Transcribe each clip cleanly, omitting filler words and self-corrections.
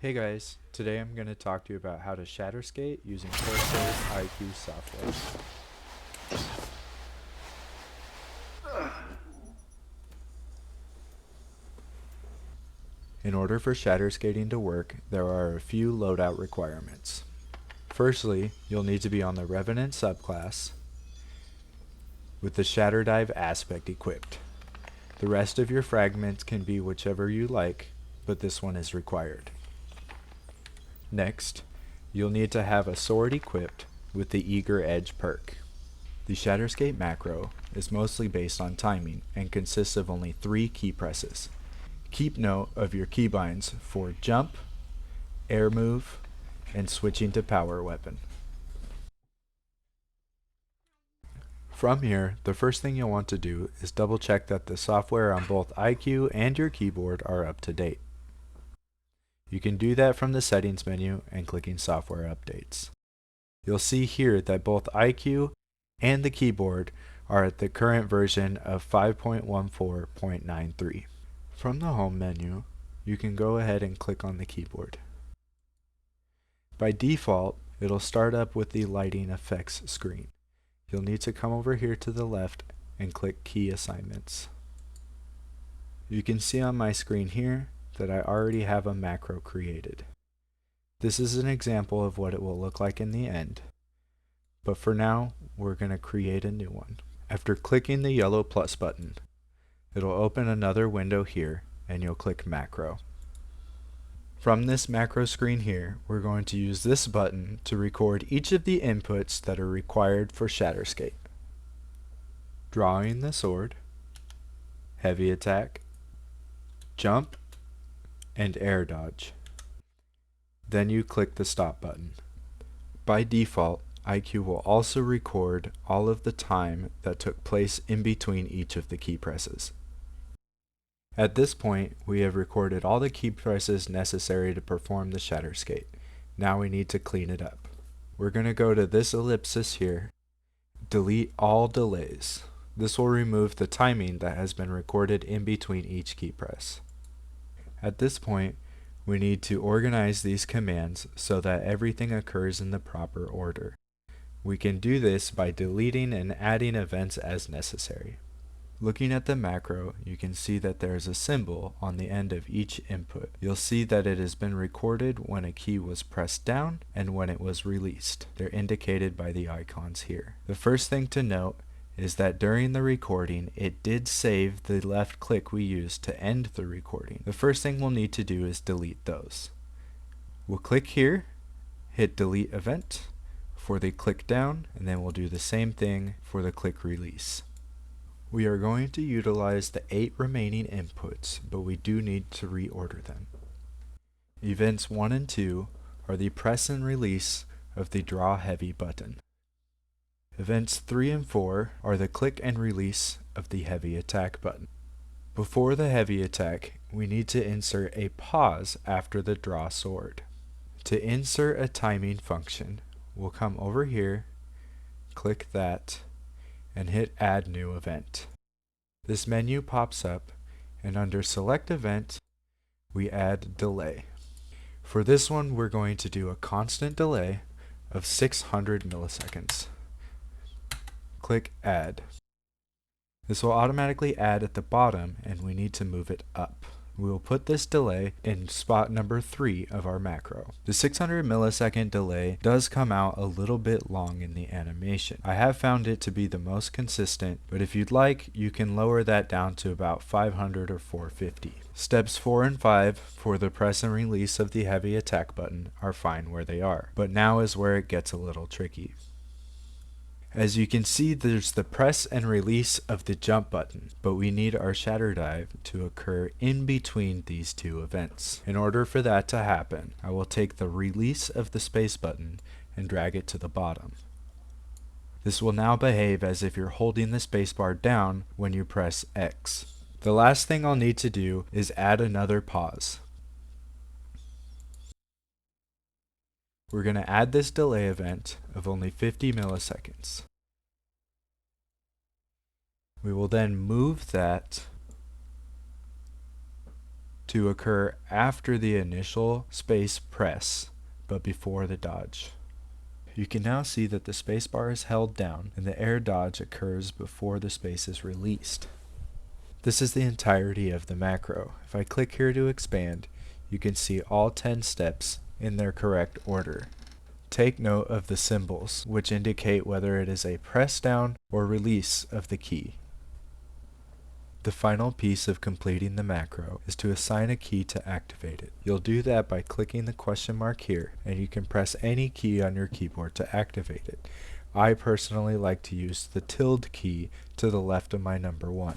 Hey guys, today I'm going to talk to you about how to Shatterskate using Corsair's iCue software. In order for Shatterskating to work, there are a few loadout requirements. Firstly, you'll need to be on the Revenant subclass with the Shatter Dive aspect equipped. The rest of your fragments can be whichever you like, but this one is required. Next, you'll need to have a sword equipped with the Eager Edge perk. The Shatterskate macro is mostly based on timing and consists of only 3 key presses. Keep note of your keybinds for jump, air move, and switching to power weapon. From here, the first thing you'll want to do is double check that the software on both iCue and your keyboard are up to date. You can do that from the settings menu and clicking software updates. You'll see here that both iCue and the keyboard are at the current version of 5.14.93. From the home menu, you can go ahead and click on the keyboard. By default, it'll start up with the lighting effects screen. You'll need to come over here to the left and click key assignments. You can see on my screen here that I already have a macro created. This is an example of what it will look like in the end, but for now we're going to create a new one. After clicking the yellow plus button, it'll open another window here and you'll click macro. From this macro screen here, we're going to use this button to record each of the inputs that are required for Shatterskate. Drawing the sword, heavy attack, jump, and air dodge. Then you click the stop button. By default, iCue will also record all of the time that took place in between each of the key presses. At this point, we have recorded all the key presses necessary to perform the Shatterskate. Now we need to clean it up. We're going to go to this ellipsis here, delete all delays. This will remove the timing that has been recorded in between each key press. At this point, we need to organize these commands so that everything occurs in the proper order. We can do this by deleting and adding events as necessary. Looking at the macro, you can see that there is a symbol on the end of each input. You'll see that it has been recorded when a key was pressed down and when it was released. They're indicated by the icons here. The first thing to note is that during the recording, it did save the left click we used to end the recording. The first thing we'll need to do is delete those. We'll click here, hit delete event for the click down, and then we'll do the same thing for the click release. We are going to utilize the 8 remaining inputs, but we do need to reorder them. Events 1 and 2 are the press and release of the draw heavy button. Events 3 and 4 are the click and release of the heavy attack button. Before the heavy attack, we need to insert a pause after the draw sword. To insert a timing function, we'll come over here, click that, and hit add new event. This menu pops up, and under select event, we add delay. For this one, we're going to do a constant delay of 600 milliseconds. Click add. This will automatically add at the bottom, and we need to move it up. We will put this delay in spot number 3 of our macro. The 600 millisecond delay does come out a little bit long in the animation. I have found it to be the most consistent, but if you'd like, you can lower that down to about 500 or 450. Steps 4 and 5 for the press and release of the heavy attack button are fine where they are, but now is where it gets a little tricky. As you can see, there's the press and release of the jump button, but we need our shatter dive to occur in between these two events. In order for that to happen, I will take the release of the space button and drag it to the bottom. This will now behave as if you're holding the spacebar down when you press X. The last thing I'll need to do is add another pause. We're going to add this delay event of only 50 milliseconds. We will then move that to occur after the initial space press, but before the dodge. You can now see that the spacebar is held down and the air dodge occurs before the space is released. This is the entirety of the macro. If I click here to expand, you can see all 10 steps in their correct order. Take note of the symbols, which indicate whether it is a press down or release of the key. The final piece of completing the macro is to assign a key to activate it. You'll do that by clicking the question mark here, and you can press any key on your keyboard to activate it. I personally like to use the tilde key to the left of my number 1.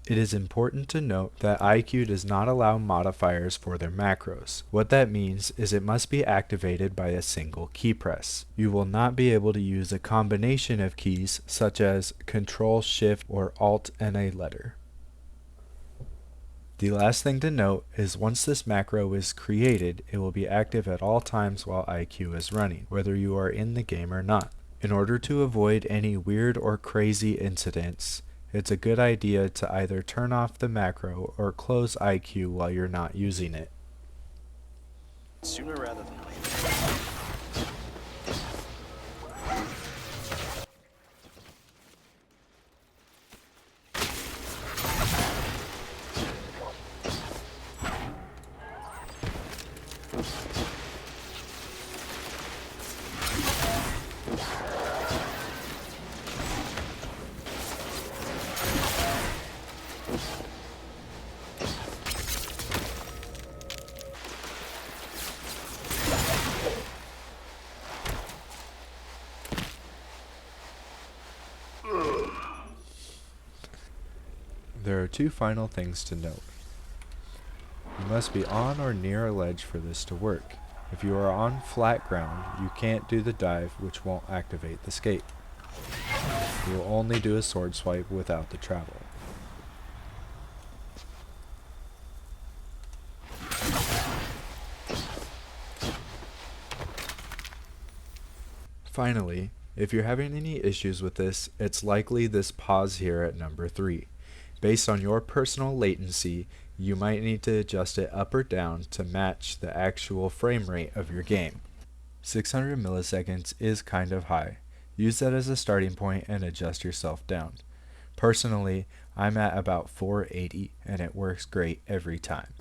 It is important to note that iCue does not allow modifiers for their macros. What that means is it must be activated by a single key press. You will not be able to use a combination of keys such as Control, Shift, or Alt and a letter. The last thing to note is once this macro is created, it will be active at all times while iCue is running, whether you are in the game or not. In order to avoid any weird or crazy incidents, it's a good idea to either turn off the macro or close iCue while you're not using it. Sooner rather than later. There are 2 final things to note. You must be on or near a ledge for this to work. If you are on flat ground, you can't do the dive, which won't activate the skate. You will only do a sword swipe without the travel. Finally, if you're having any issues with this, it's likely this pause here at number 3. Based on your personal latency, you might need to adjust it up or down to match the actual frame rate of your game. 600 milliseconds is kind of high. Use that as a starting point and adjust yourself down. Personally, I'm at about 480 and it works great every time.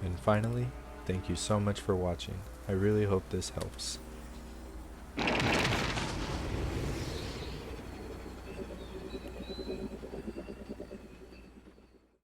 And finally, thank you so much for watching. I really hope this helps.